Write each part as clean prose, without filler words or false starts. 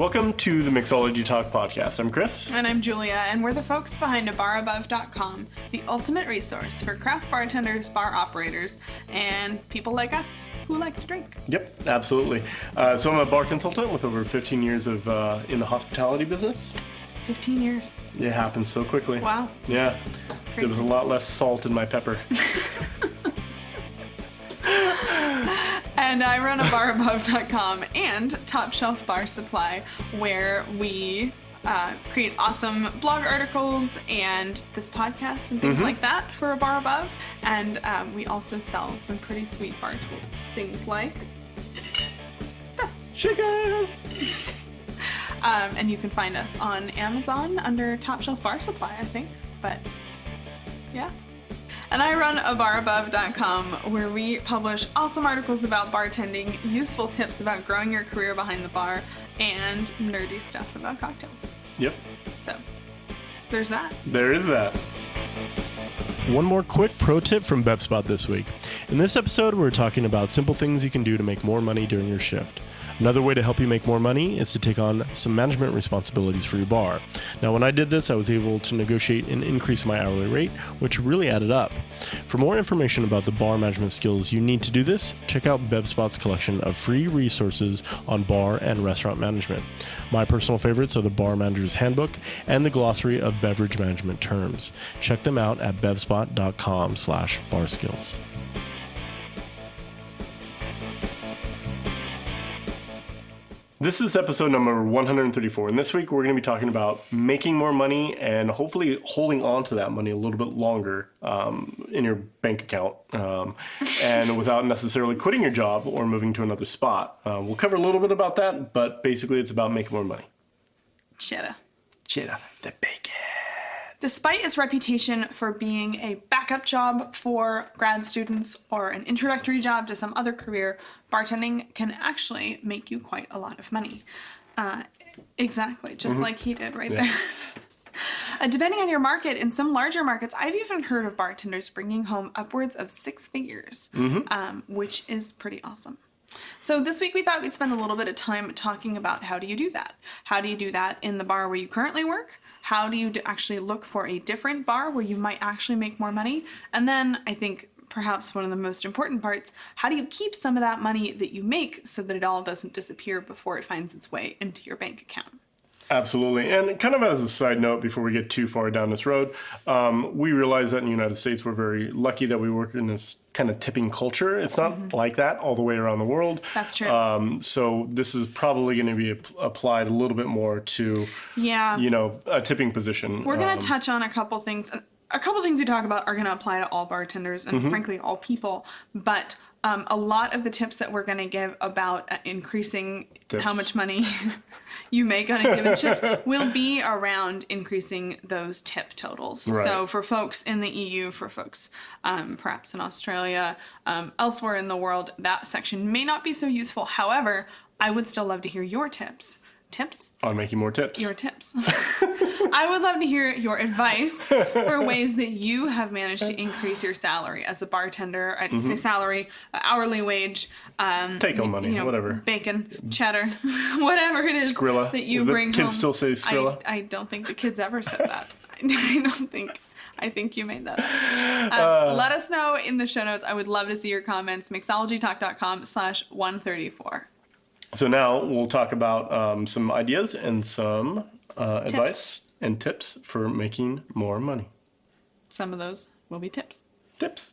Welcome to the Mixology Talk podcast. I'm Chris. And I'm Julia, and we're the folks behind abarabove.com, the ultimate resource for craft bartenders, bar operators, and people like us who like to drink. Yep, absolutely. So I'm a bar consultant with over 15 years of in the hospitality business. 15 years. It happens so quickly. Wow. Yeah. There was a lot less salt in my pepper. And I run abarabove.com and Top Shelf Bar Supply, where we create awesome blog articles and this podcast and things like that for A Bar Above. And we also sell some pretty sweet bar tools. Things like this. Shakers! And you can find us on Amazon under Top Shelf Bar Supply, I think. But yeah. And I run abarabove.com, where we publish awesome articles about bartending, useful tips about growing your career behind the bar, and nerdy stuff about cocktails. Yep. So, there's that. There is that. One more quick pro tip from BevSpot this week. In this episode, we're talking about simple things you can do to make more money during your shift. Another way to help you make more money is to take on some management responsibilities for your bar. Now, when I did this, I was able to negotiate and increase my hourly rate, which really added up. For more information about the bar management skills you need to do this, check out BevSpot's collection of free resources on bar and restaurant management. My personal favorites are the Bar Manager's Handbook and the Glossary of Beverage Management Terms. Check them out at bevspot.com/barskills. This is episode number 134, and this week we're going to be talking about making more money and hopefully holding on to that money a little bit longer in your bank account and without necessarily quitting your job or moving to another spot. We'll cover a little bit about that, but basically it's about making more money. Cheddar. Cheddar, the bacon. Despite its reputation for being a backup job for grad students or an introductory job to some other career, bartending can actually make you quite a lot of money. Exactly, just like he did there. Depending on your market, in some larger markets, I've even heard of bartenders bringing home upwards of 6 figures, which is pretty awesome. So this week we thought we'd spend a little bit of time talking about how do you do that? How do you do that in the bar where you currently work? How do you actually look for a different bar where you might actually make more money? And then I think perhaps one of the most important parts, how do you keep some of that money that you make so that it all doesn't disappear before it finds its way into your bank account? Absolutely. And kind of as a side note, before we get too far down this road, we realize that in the United States, we're very lucky that we work in this kind of tipping culture. It's not like that all the way around the world. That's true. So this is probably going to be applied a little bit more to, a tipping position. We're going to touch on a couple things. A couple things we talk about are going to apply to all bartenders and frankly all people, but a lot of the tips that we're going to give about increasing how much money you make on a given shift will be around increasing those tip totals. Right. So for folks in the EU, for folks perhaps in Australia, elsewhere in the world, that section may not be so useful. However, I would still love to hear your tips. Tips? On making more tips. Your tips. I would love to hear your advice for ways that you have managed to increase your salary as a bartender. I'd say salary, hourly wage. Take home money, whatever. Bacon, cheddar, whatever it is Skrilla. that you bring home. Kids still say Skrilla? I don't think the kids ever said that. I think you made that up. Let us know in the show notes. I would love to see your comments. Mixologytalk.com/134. So now we'll talk about some ideas and some advice and tips for making more money. Some of those will be tips. Tips.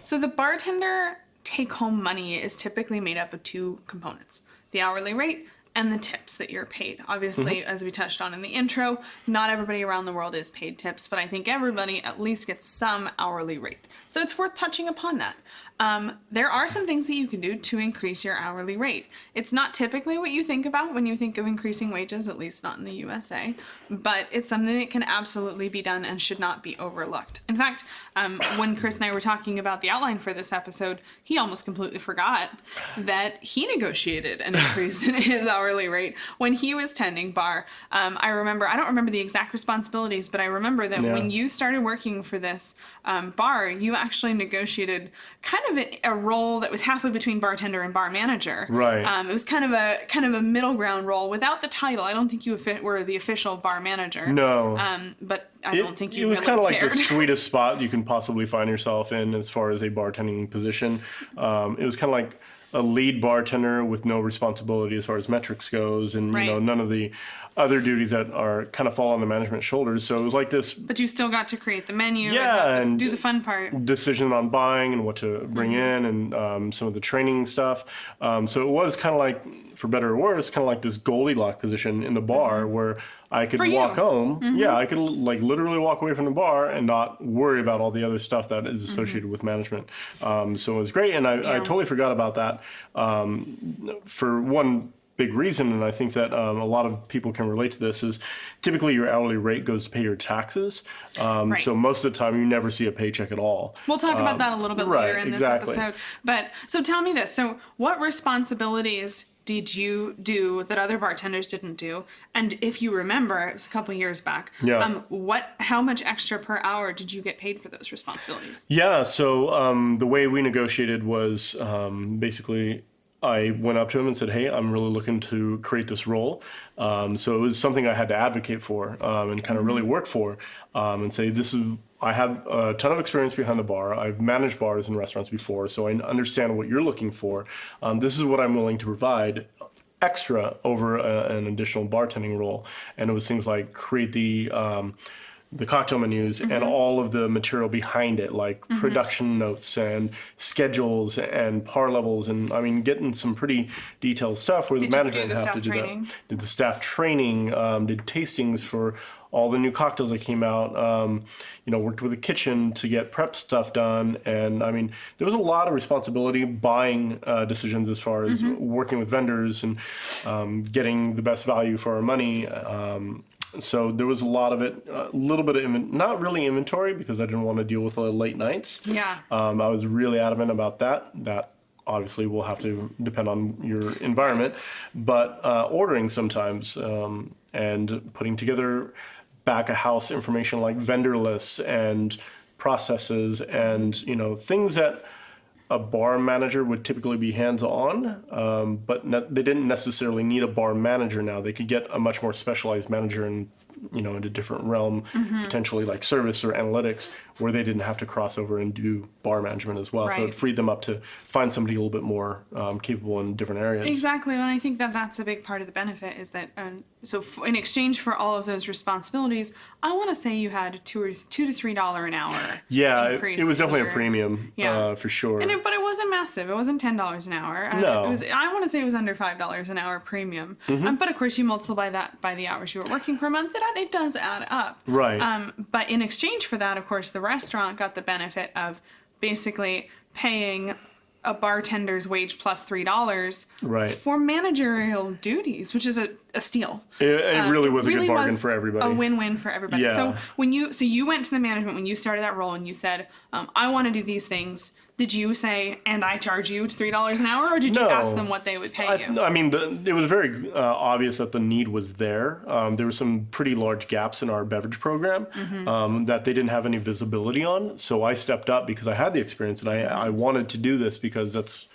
So the bartender take-home money is typically made up of 2 components: the hourly rate and the tips that you're paid. Obviously, as we touched on in the intro, not everybody around the world is paid tips, but I think everybody at least gets some hourly rate. So it's worth touching upon that. There are some things that you can do to increase your hourly rate. It's not typically what you think about when you think of increasing wages, at least not in the USA, but it's something that can absolutely be done and should not be overlooked. In fact, when Chris and I were talking about the outline for this episode, he almost completely forgot that he negotiated an increase in his hourly hourly rate. When he was tending bar, I don't remember the exact responsibilities, but I remember that when you started working for this bar, you actually negotiated kind of a role that was halfway between bartender and bar manager. Right. It was kind of a middle ground role without the title. I don't think you were the official bar manager. No. But I don't think you It was really kind of like the cared. sweetest spot you can possibly find yourself in as far as a bartending position. It was kind of like a lead bartender with no responsibility as far as metrics goes, and none of the other duties that are kind of fall on the management's shoulders. So it was like this. But you still got to create the menu. And do the fun part. Decision on buying and what to bring in, and some of the training stuff. So it was kind of like, for better or worse, kind of like this Goldilocks position in the bar where I could walk home. Yeah, I could like literally walk away from the bar and not worry about all the other stuff that is associated with management. So it was great, and I totally forgot about that for one big reason, and I think that a lot of people can relate to this, is typically your hourly rate goes to pay your taxes. So most of the time you never see a paycheck at all. We'll talk about that a little bit later in this episode. But so tell me this. So what responsibilities did you do that other bartenders didn't do? And if you remember, it was a couple of years back. How much extra per hour did you get paid for those responsibilities? Yeah, so the way we negotiated was basically I went up to him and said, hey, I'm really looking to create this role. So it was something I had to advocate for and kind of really work for, and say, I have a ton of experience behind the bar. I've managed bars and restaurants before, so I understand what you're looking for. This is what I'm willing to provide extra over an additional bartending role. And it was things like create the cocktail menus and all of the material behind it, like production notes and schedules and par levels, and I mean, getting some pretty detailed stuff where the management have to do that. Did the staff training, did tastings for all the new cocktails that came out, worked with the kitchen to get prep stuff done. And I mean, there was a lot of responsibility, buying decisions as far as working with vendors and getting the best value for our money. So there was a lot of it, a little bit of not really inventory, because I didn't want to deal with late nights. Yeah. I was really adamant about that. That obviously will have to depend on your environment, but ordering sometimes and putting together back of house information like vendor lists and processes and things that a bar manager would typically be hands-on, but they didn't necessarily need a bar manager now. They could get a much more specialized manager in a different realm, potentially like service or analytics, where they didn't have to cross over and do bar management as well. So it freed them up to find somebody a little bit more capable in different areas. Exactly, and I think that that's a big part of the benefit is that, in exchange for all of those responsibilities, I want to say you had $2 to $3 an hour. Yeah, it was definitely a premium, for sure. But it wasn't massive. It wasn't $10 an hour. No. I want to say it was under $5 an hour premium. But of course, you multiply that by the hours you were working per month. It does add up. Right. But in exchange for that, of course, the restaurant got the benefit of basically paying a bartender's wage plus $3 for managerial duties, which is a steal. It really was a good bargain for everybody. A win-win for everybody. Yeah. So you went to the management when you started that role and you said, I want to do these things. Did you say, and I charge you $3 an hour, or did you ask them what they would pay you? I mean, it was very obvious that the need was there. There were some pretty large gaps in our beverage program that they didn't have any visibility on. So I stepped up because I had the experience, and I wanted to do this because that's,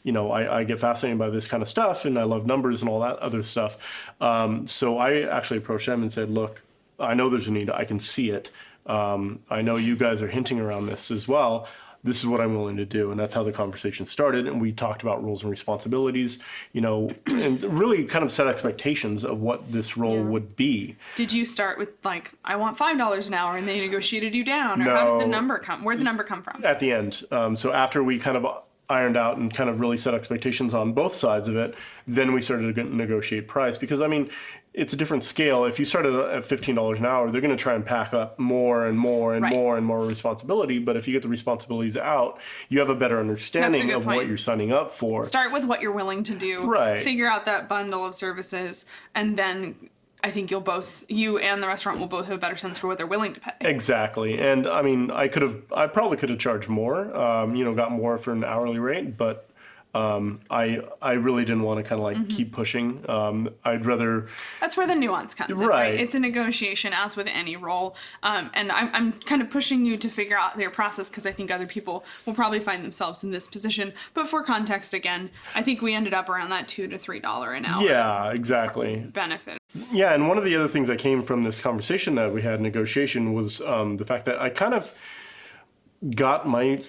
I get fascinated by this kind of stuff, and I love numbers and all that other stuff. So I actually approached them and said, look, I know there's a need. I can see it. I know you guys are hinting around this as well. This is what I'm willing to do. And that's how the conversation started. And we talked about roles and responsibilities, and really kind of set expectations of what this role would be. Did you start with I want $5 an hour and they negotiated you down? Or how did the number come? Where'd the number come from? At the end. So after we kind of ironed out and kind of really set expectations on both sides of it, then we started to negotiate price. Because, I mean, it's a different scale. If you started at $15 an hour, they're going to try and pack up more and more and more and more responsibility. But if you get the responsibilities out, you have a better understanding of what you're signing up for. Start with what you're willing to do. Right. Figure out that bundle of services, and then I think you and the restaurant will both have a better sense for what they're willing to pay. Exactly. And I mean, I probably could have charged more, got more for an hourly rate, but I really didn't want to kind of like keep pushing. I'd rather. That's where the nuance comes in, Right. right? It's a negotiation, as with any role. And I'm kind of pushing you to figure out their process because I think other people will probably find themselves in this position. But for context, again, I think we ended up around that $2 to $3 an hour. Yeah, exactly. Benefit. Yeah, and one of the other things that came from this conversation that we had, negotiation, was the fact that I kind of got my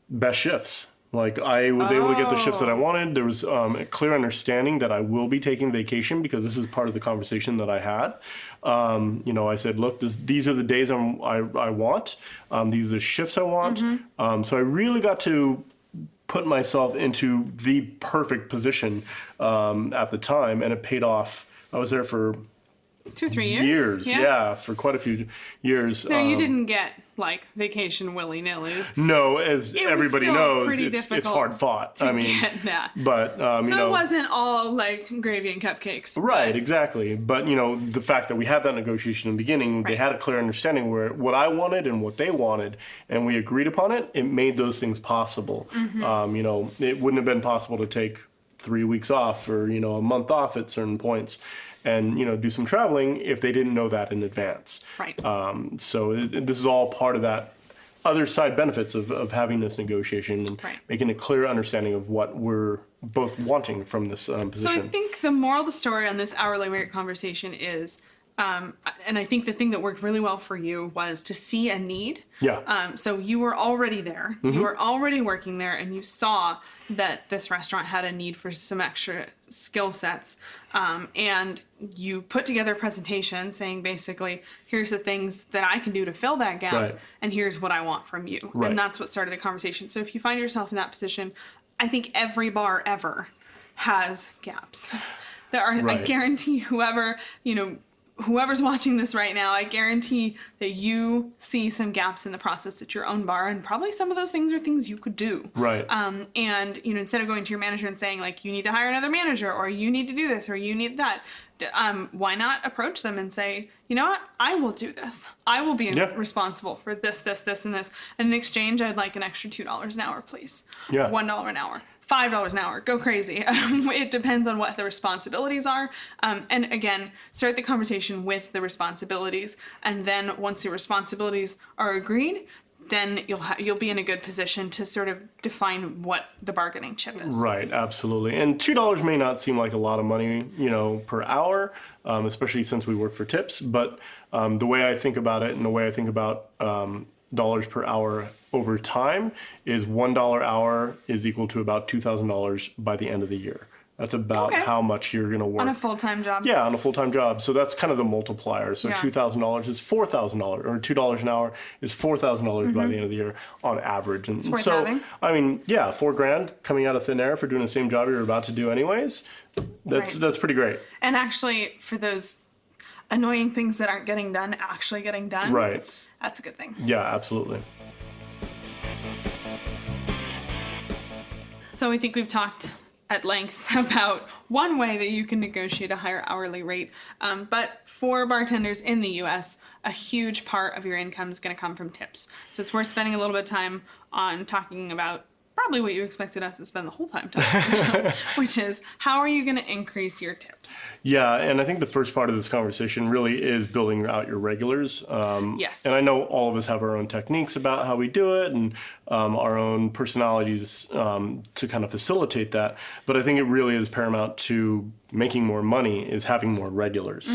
best shifts. Like, I was able to get the shifts that I wanted. There was a clear understanding that I will be taking vacation because this is part of the conversation that I had. I said, look, these are the days I want. These are the shifts I want. So I really got to put myself into the perfect position at the time, and it paid off. I was there for 2-3 years. Yeah, for quite a few years. No, you didn't get like vacation willy-nilly. No, as everybody knows, it's hard fought. Get that. But it wasn't all like gravy and cupcakes. Right, exactly. But the fact that we had that negotiation in the beginning, they had a clear understanding where what I wanted and what they wanted, and we agreed upon it. It made those things possible. It wouldn't have been possible to take 3 weeks off or a month off at certain points, and do some traveling if they didn't know that in advance. Right. So this is all part of that other side benefits of having this negotiation and making a clear understanding of what we're both wanting from this position. So I think the moral of the story on this hourly rate conversation is, and I think the thing that worked really well for you was to see a need. Yeah. So you were already there. You were already working there, and you saw that this restaurant had a need for some extra skill sets. And you put together a presentation saying basically, here's the things that I can do to fill that gap, and here's what I want from you. And that's what started the conversation. So if you find yourself in that position, I think every bar ever has gaps. There are, I guarantee whoever's watching this right now, I guarantee that you see some gaps in the process at your own bar, and probably some of those things are things you could do. Right. And instead of going to your manager and saying like, you need to hire another manager, or you need to do this, or you need that, why not approach them and say, you know what, I will do this. I will be responsible for this, this, this, and this. And in exchange, I'd like an extra $2 an hour, please. Yeah. $1 an hour. $5 an hour, go crazy. It depends on what the responsibilities are. And again, start the conversation with the responsibilities. And then once your responsibilities are agreed, then you'll be in a good position to sort of define what the bargaining chip is. Right, absolutely. And $2 may not seem like a lot of money, per hour, especially since we work for tips. But the way I think about it and the way I think about dollars per hour over time is $1 hour is equal to about $2,000 by the end of the year. That's about how much you're going to work. On a full-time job? Yeah, on a full-time job. So that's kind of the multiplier. So $2,000 is $4,000, or $2 an hour is $4,000 by the end of the year on average. And it's worth so, having. $4,000 coming out of thin air for doing the same job you're about to do anyways. That's pretty great. And actually, for those annoying things that aren't getting done, actually getting done. Right. That's a good thing. Yeah, absolutely. So I think we've talked at length about one way that you can negotiate a higher hourly rate. But for bartenders in the US, a huge part of your income is going to come from tips. So it's worth spending a little bit of time on talking about probably what you expected us to spend the whole time talking about, which is how are you going to increase your tips? Yeah, and I think the first part of this conversation really is building out your regulars. Yes. And I know all of us have our own techniques about how we do it and our own personalities to kind of facilitate that. But I think it really is paramount to making more money is having more regulars.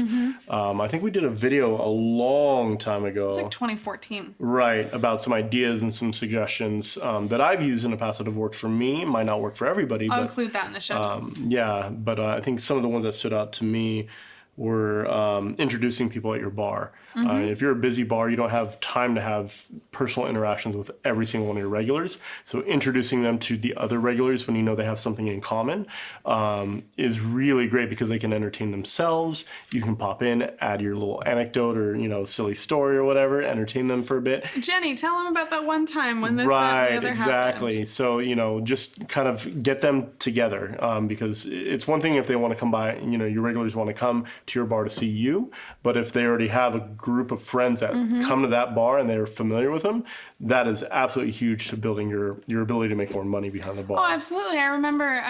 I think we did a video a long time ago. It's like 2014. Right, about some ideas and some suggestions that I've used in the past that have worked for me. Might not work for everybody. I'll but, include that in the show notes. Yeah, but I think some of the ones that stood out to me were introducing people at your bar. If you're a busy bar, you don't have time to have personal interactions with every single one of your regulars. So introducing them to the other regulars when you know they have something in common is really great because they can entertain themselves. You can pop in, add your little anecdote or, silly story or whatever, entertain them for a bit. Jenny, tell them about that one time when this, that, and the other exactly. happened. So, just kind of get them together because it's one thing if they want to come by, your regulars want to come to your bar to see you. But if they already have a group of friends that come to that bar and they're familiar with them, that is absolutely huge to building your ability to make more money behind the bar. Oh, absolutely. I remember,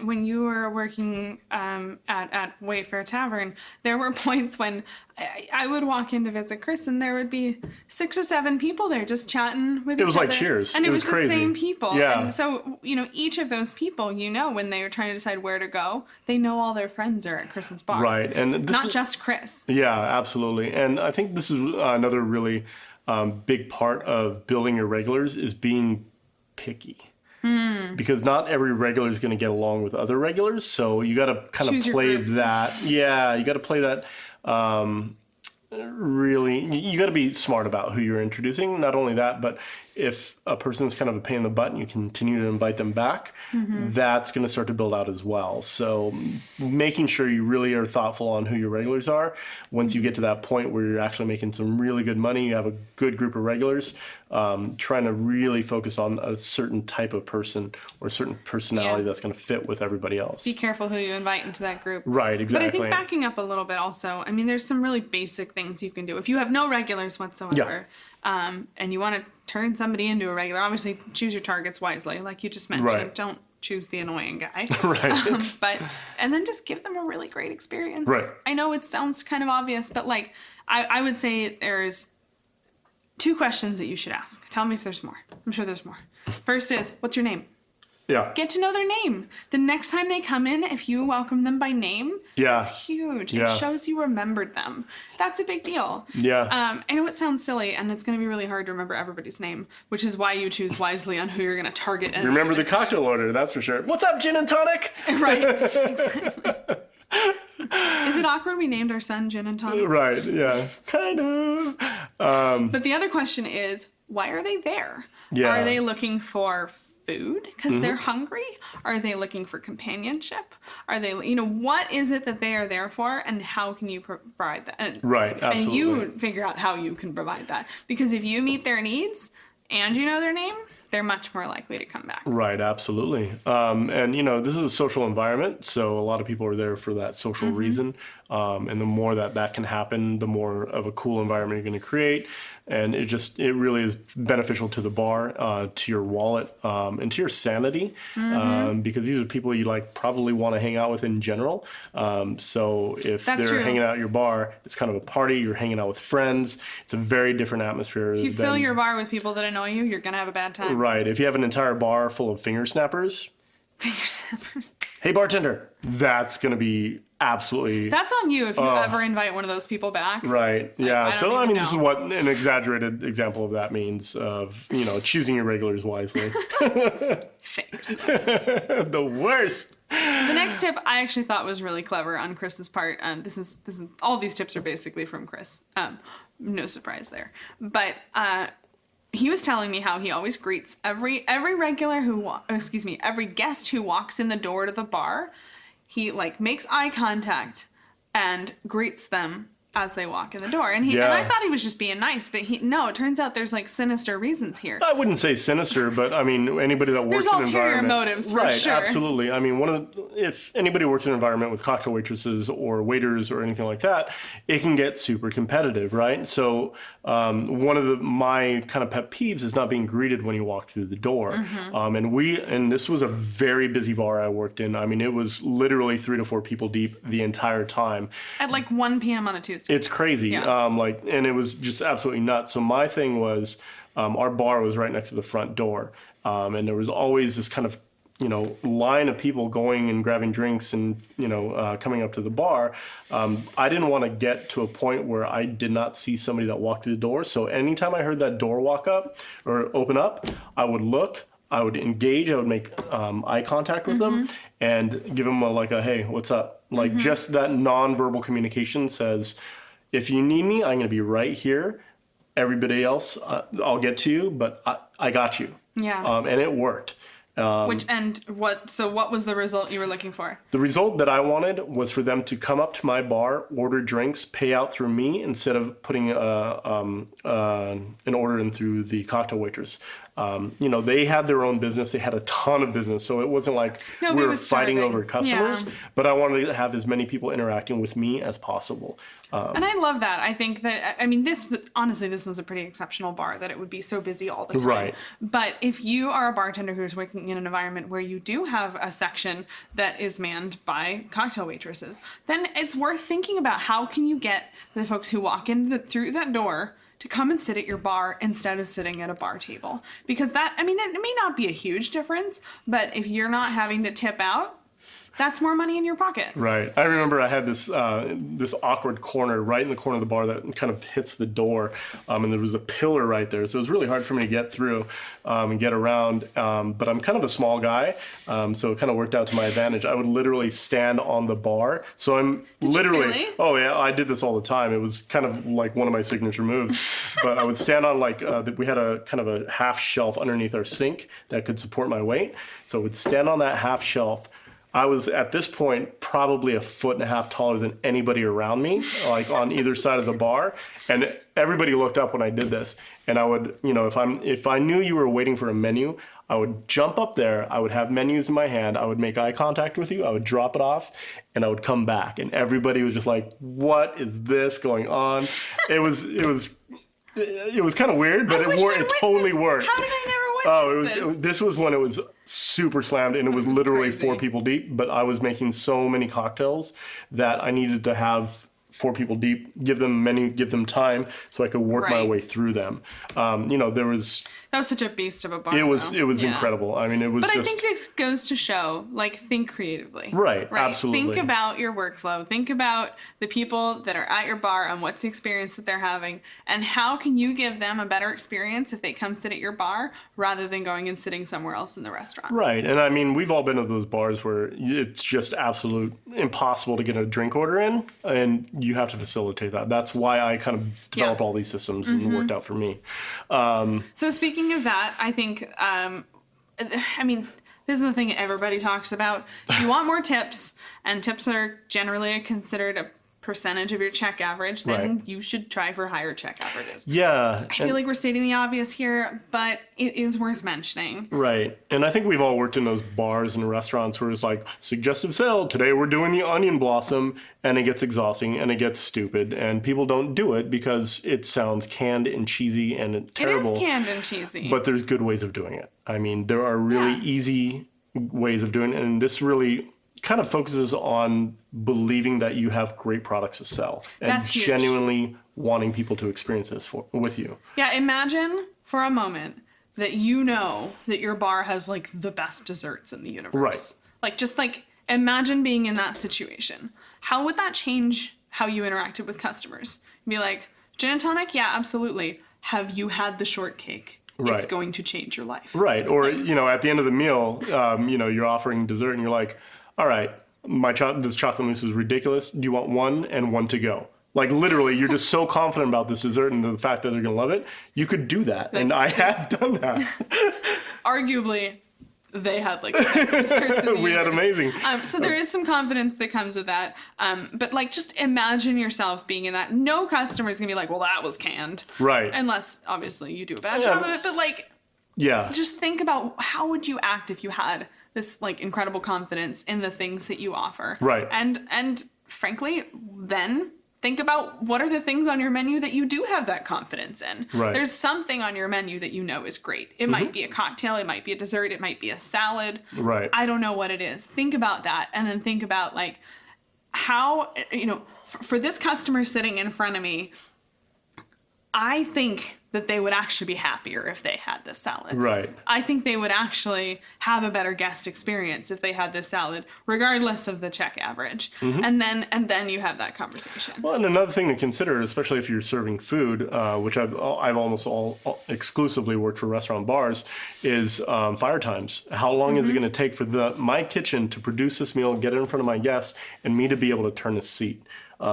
when you were working at Wayfair Tavern, there were points when I would walk in to visit Chris and there would be 6 or 7 people there just chatting with each other. It was like Cheers. And it was crazy. The same people. Yeah. And so, each of those people, when they are trying to decide where to go, they know all their friends are at Chris's bar. Right. And not just Chris. Yeah, absolutely. And I think this is another really big part of building your regulars is being picky. Because not every regular is going to get along with other regulars. So you got to kind of play that. Yeah, you got to play that. Really, you got to be smart about who you're introducing. Not only that, but if a person's kind of a pain in the butt and you continue to invite them back, that's going to start to build out as well. So making sure you really are thoughtful on who your regulars are. Once you get to that point where you're actually making some really good money, you have a good group of regulars, trying to really focus on a certain type of person or a certain personality that's going to fit with everybody else. Be careful who you invite into that group. Right, exactly. But I think backing up a little bit also, there's some really basic things you can do. If you have no regulars whatsoever, and you want to turn somebody into a regular, obviously choose your targets wisely, like you just mentioned. Right. Don't choose the annoying guy. Right. And then just give them a really great experience. Right. I know it sounds kind of obvious, but I would say there's 2 questions that you should ask. Tell me if there's more. I'm sure there's more. First is, what's your name? Yeah. Get to know their name. The next time they come in, if you welcome them by name, it's huge. Yeah. It shows you remembered them. That's a big deal. Yeah. I know it sounds silly, and it's going to be really hard to remember everybody's name, which is why you choose wisely on who you're going to target. And remember the cocktail order, that's for sure. What's up, gin and tonic? Right. Exactly. Is it awkward we named our son Gin and Tonic? Right, yeah. Kind of. But the other question is, why are they there? Yeah. Are they looking for food because they're hungry? Are they looking for companionship? Are they, what is it that they are there for, and how can you provide that? And, right, absolutely. And you figure out how you can provide that. Because if you meet their needs and you know their name, they're much more likely to come back. Right, absolutely. And, this is a social environment, so a lot of people are there for that social reason. And the more that can happen, the more of a cool environment you're going to create. And it really is beneficial to the bar, to your wallet, and to your sanity, because these are people you probably want to hang out with in general. So if they're hanging out at your bar, it's kind of a party. You're hanging out with friends. It's a very different atmosphere. If you fill your bar with people that annoy you, you're going to have a bad time. Right. If you have an entire bar full of finger snappers. Hey, bartender. That's going to be absolutely... That's on you if you ever invite one of those people back. Right. Yeah. This is what an exaggerated example of that means, of, choosing your regulars wisely. Fingers. The worst. So the next tip I actually thought was really clever on Chris's part. This is all these tips are basically from Chris. No surprise there. But he was telling me how he always greets every regular every guest who walks in the door to the bar. He makes eye contact and greets them as they walk in the door. And I thought he was just being nice, but it turns out there's sinister reasons here. I wouldn't say sinister, but anybody that works in an environment. There's ulterior motives for right, sure. Absolutely. If anybody works in an environment with cocktail waitresses or waiters or anything like that, it can get super competitive, right? So one of my kind of pet peeves is not being greeted when you walk through the door. And this was a very busy bar I worked in. It was literally 3 to 4 people deep the entire time. At 1 p.m. on a Tuesday. It's crazy. Yeah. And it was just absolutely nuts. So my thing was, our bar was right next to the front door. And there was always this kind of, line of people going and grabbing drinks and, coming up to the bar. I didn't want to get to a point where I did not see somebody that walked through the door. So anytime I heard that door walk up or open up, I would look. I would engage, I would make eye contact with them and give them a hey, what's up? Just that nonverbal communication says, if you need me, I'm going to be right here. Everybody else, I'll get to you, but I got you. Yeah. And it worked. So what was the result you were looking for? The result that I wanted was for them to come up to my bar, order drinks, pay out through me instead of putting an order in through the cocktail waitress. They had their own business. They had a ton of business, so it wasn't like we were fighting over customers. Yeah. But I wanted to have as many people interacting with me as possible. And I love that. I think that, this was a pretty exceptional bar, that it would be so busy all the time. Right. But if you are a bartender who's working in an environment where you do have a section that is manned by cocktail waitresses, then it's worth thinking about how can you get the folks who walk in through that door to come and sit at your bar instead of sitting at a bar table. Because it may not be a huge difference, but if you're not having to tip out, that's more money in your pocket. Right. I remember I had this awkward corner right in the corner of the bar that kind of hits the door, and there was a pillar right there. So it was really hard for me to get through and get around. But I'm kind of a small guy, so it kind of worked out to my advantage. I would literally stand on the bar. So I'm literally... Really? Oh, yeah. I did this all the time. It was kind of like one of my signature moves. But I would stand on we had a kind of a half shelf underneath our sink that could support my weight. So I would stand on that half shelf. I was, at this point, probably 1.5 feet taller than anybody around me, like on either side of the bar. And everybody looked up when I did this. And I would, if I knew you were waiting for a menu, I would jump up there. I would have menus in my hand. I would make eye contact with you. I would drop it off, and I would come back. And everybody was just like, "What is this going on?" It was kind of weird, but it totally worked. How did I never? This was when it was super slammed, and it was literally crazy. 4 people deep, but I was making so many cocktails that I needed to have 4 people deep, give them menu, give them time, so I could work my way through them. That was such a beast of a bar. It was incredible. But I think this goes to show, think creatively. Right, absolutely. Think about your workflow. Think about the people that are at your bar and what's the experience that they're having, and how can you give them a better experience if they come sit at your bar rather than going and sitting somewhere else in the restaurant. Right, and we've all been to those bars where it's just absolute impossible to get a drink order in, and you have to facilitate that. That's why I kind of developed all these systems and it worked out for me. So speaking of that, I think, this is the thing everybody talks about. If you want more tips, and tips are generally considered a percentage of your check average, then you should try for higher check averages. Yeah. I feel like we're stating the obvious here, but it is worth mentioning. Right. And I think we've all worked in those bars and restaurants where it's like, suggestive sale, today we're doing the onion blossom, and it gets exhausting and it gets stupid, and people don't do it because it sounds canned and cheesy and it's terrible. It is canned and cheesy. But there's good ways of doing it. There are really easy ways of doing it, and this really kind of focuses on believing that you have great products to sell and genuinely wanting people to experience this with you. Yeah, imagine for a moment that you know that your bar has the best desserts in the universe. Right. Imagine being in that situation. How would that change how you interacted with customers? Be like, gin and tonic? Yeah, absolutely. Have you had the shortcake? Right. It's going to change your life. Right. Or, at the end of the meal, you're offering dessert and you're like, all right, this chocolate mousse is ridiculous. Do you want one and one to go? Literally, you're just so confident about this dessert and the fact that they're going to love it. You could do that. And I have done that. Arguably, they had the best desserts in the We had amazing. So there is some confidence that comes with that. But just imagine yourself being in that. No customer is going to be like, well, that was canned. Right. Unless, obviously, you do a bad job of it. But just think about how would you act if you had this incredible confidence in the things that you offer. Right. And frankly, then think about what are the things on your menu that you do have that confidence in. Right. There's something on your menu that you know is great. It might be a cocktail, it might be a dessert, it might be a salad. Right. I don't know what it is. Think about that, and then think about how, for this customer sitting in front of me, I think that they would actually be happier if they had this salad. Right. I think they would actually have a better guest experience if they had this salad, regardless of the check average. And then you have that conversation. Well, and another thing to consider, especially if you're serving food, which I've almost all exclusively worked for restaurant bars, is fire times. How long is it going to take for my kitchen to produce this meal, get it in front of my guests, and me to be able to turn the seat?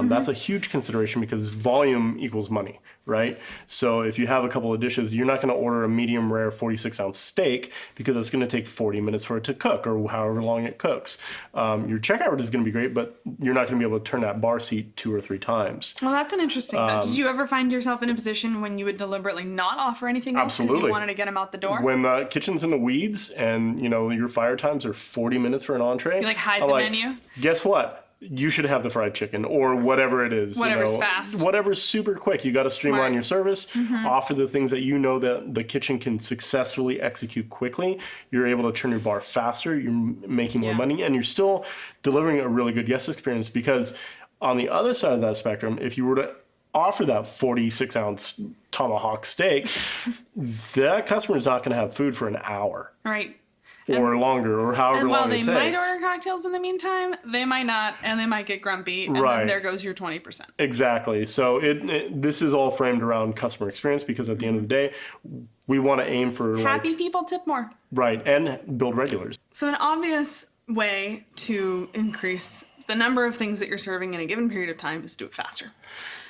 That's a huge consideration because volume equals money, right? So if you have a couple of dishes, you're not going to order a medium rare 46-ounce steak because it's going to take 40 minutes for it to cook or however long it cooks. Your check average is going to be great, but you're not going to be able to turn that bar seat 2 or 3 times. Well, that's an interesting thought. Did you ever find yourself in a position when you would deliberately not offer anything else because you wanted to get them out the door? When the kitchen's in the weeds and, your fire times are 40 minutes for an entree. You hide the menu? Guess what? You should have the fried chicken or whatever it is. Whatever's fast. Whatever's super quick. You got to streamline your service, offer the things that that the kitchen can successfully execute quickly. You're able to turn your bar faster. You're making more money, and you're still delivering a really good guest experience because on the other side of that spectrum, if you were to offer that 46-ounce tomahawk steak, that customer is not going to have food for an hour. Right. Or longer, or however long it takes. And while they might order cocktails in the meantime, they might not, and they might get grumpy, and then there goes your 20%. Exactly. So this is all framed around customer experience because at the end of the day, we want to aim for happy people tip more. Right, and build regulars. So an obvious way to increase the number of things that you're serving in a given period of time is to do it faster.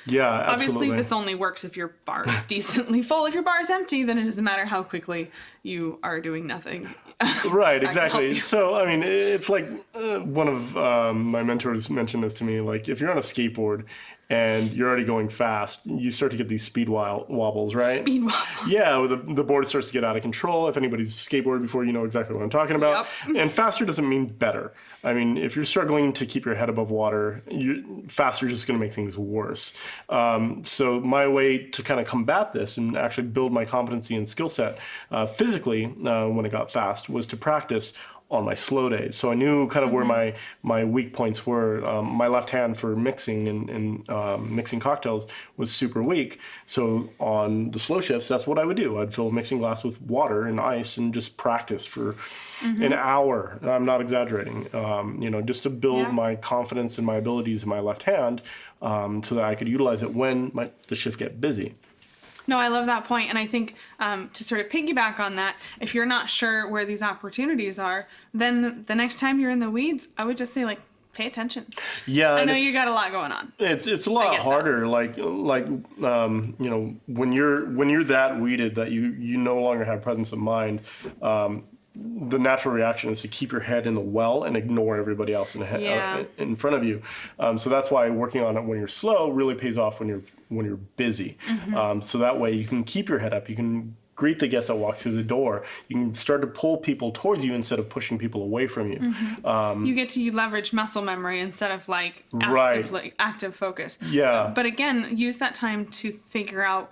Yeah, absolutely. Obviously, this only works if your bar is decently full. If your bar is empty, then it doesn't matter how quickly you are doing nothing. Right, exactly. So, I mean, it's like one of my mentors mentioned this to me. Like, if you're on a skateboard and you're already going fast, you start to get these speed wobbles, right? Speed wobbles. Yeah, the board starts to get out of control. If anybody's skateboarded before, you know exactly what I'm talking about. Yep. And faster doesn't mean better. I mean, if you're struggling to keep your head above water, faster is just going to make things worse. So my way to kind of combat this and actually build my competency and skill set physically when it got fast was to practice on my slow days. So I knew kind of where my weak points were. My left hand for mixing and mixing cocktails was super weak. So on the slow shifts, that's what I would do. I'd fill a mixing glass with water and ice and just practice for an hour. I'm not exaggerating. Just to build my confidence and my abilities in my left hand so that I could utilize it when the shift get busy. No, I love that point. And I think to sort of piggyback on that, if you're not sure where these opportunities are, then the next time you're in the weeds, I would just say, pay attention. Yeah. I know you got a lot going on. It's a lot harder. When you're that weeded that you no longer have presence of mind, the natural reaction is to keep your head in the well and ignore everybody else in front of you. So that's why working on it when you're slow really pays off when you're busy. So that way you can keep your head up. You can greet the guests that walk through the door. You can start to pull people towards you instead of pushing people away from you. You get to leverage muscle memory instead of active focus. Yeah. But again, use that time to figure out,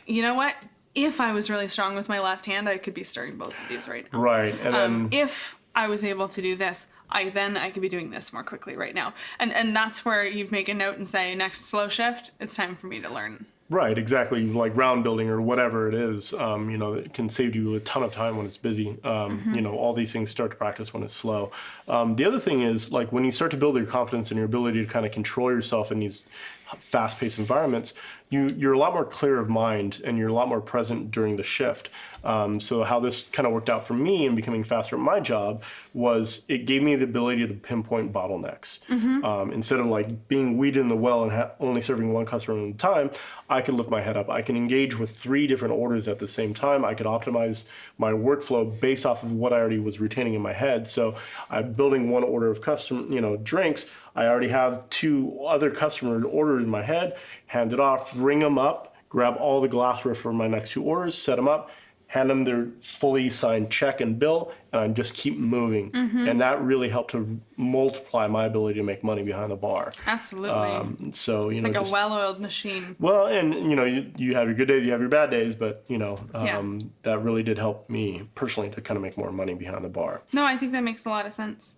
you know what? If I was really strong with my left hand, I could be stirring both of these right now. Right. And then if I was able to do this, I could be doing this more quickly right now. And that's where you make a note and say, next slow shift, it's time for me to learn. Right, exactly. Like round building or whatever it is, it can save you a ton of time when it's busy. All these things start to practice when it's slow. The other thing is, when you start to build your confidence and your ability to kind of control yourself in these fast-paced environments, you're a lot more clear of mind and you're a lot more present during the shift. So how this kind of worked out for me in becoming faster at my job was it gave me the ability to pinpoint bottlenecks. Instead of being weeded in the well and only serving one customer at a time, I could lift my head up. I can engage with 3 different orders at the same time. I could optimize my workflow based off of what I already was retaining in my head. So I'm building one order of custom, drinks. I already have 2 other customer orders in my head, hand it off, ring them up, grab all the glassware for my next 2 orders, set them up, hand them their fully signed check and bill, and I just keep moving. And that really helped to multiply my ability to make money behind the bar. Absolutely. So, like a well-oiled machine. Well, and, you have your good days, you have your bad days, but, that really did help me personally to kind of make more money behind the bar. No, I think that makes a lot of sense.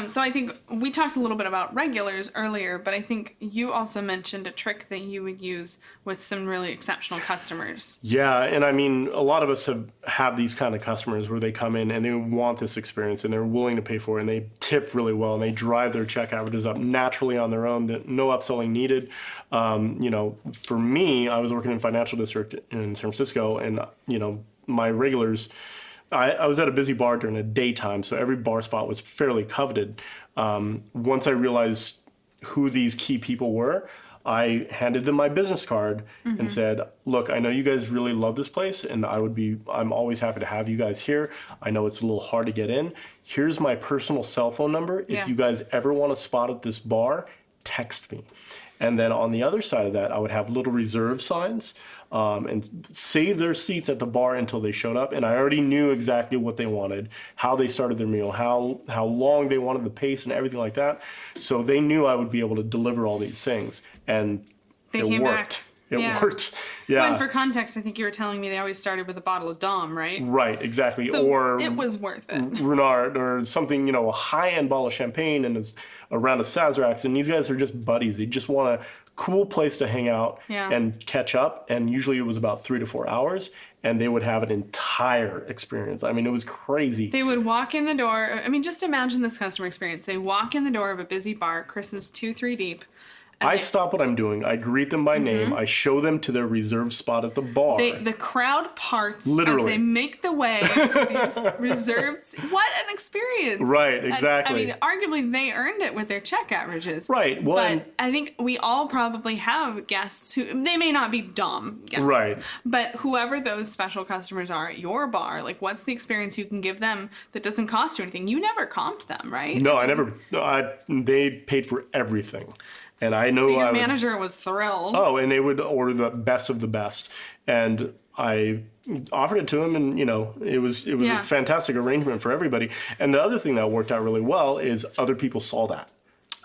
So I think we talked a little bit about regulars earlier, but I think you also mentioned a trick that you would use with some really exceptional customers. Yeah, and I mean, a lot of us have these kind of customers where they come in and they want this experience and they're willing to pay for it and they tip really well and they drive their check averages up naturally on their own, no upselling needed. For me, I was working in financial district in San Francisco and, my regulars, I was at a busy bar during the daytime, so every bar spot was fairly coveted. Once I realized who these key people were, I handed them my business card and said, look, I know you guys really love this place, and I'm always happy to have you guys here. I know it's a little hard to get in. Here's my personal cell phone number. If you guys ever want a spot at this bar, text me. And then on the other side of that, I would have little reserve signs and save their seats at the bar until they showed up. And I already knew exactly what they wanted, how they started their meal, how long they wanted the pace and everything like that. So they knew I would be able to deliver all these things. And They it came worked. back. It worked. Yeah. Well, and for context, I think you were telling me they always started with a bottle of Dom, right? Right, exactly. So or it was worth it. Renard or something, a high-end bottle of champagne and a round of Sazeracs. And these guys are just buddies. They just want a cool place to hang out and catch up. And usually it was about 3 to 4 hours. And they would have an entire experience. I mean, it was crazy. They would walk in the door. I mean, just imagine this customer experience. They walk in the door of a busy bar. Chris is 2-3 deep. I stop what I'm doing. I greet them by name. I show them to their reserved spot at the bar. The crowd parts Literally. as they make the way to these reserved. What an experience! Right, exactly. I mean, arguably they earned it with their check averages. Right. Well, but I think we all probably have guests who they may not be dumb guests, right? But whoever those special customers are at your bar, like, what's the experience you can give them that doesn't cost you anything? You never comped them, right? No, I never. They paid for everything. And I know so your manager was thrilled. Oh, and they would order the best of the best. And I offered it to them, and, it was a fantastic arrangement for everybody. And the other thing that worked out really well is other people saw that.